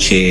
6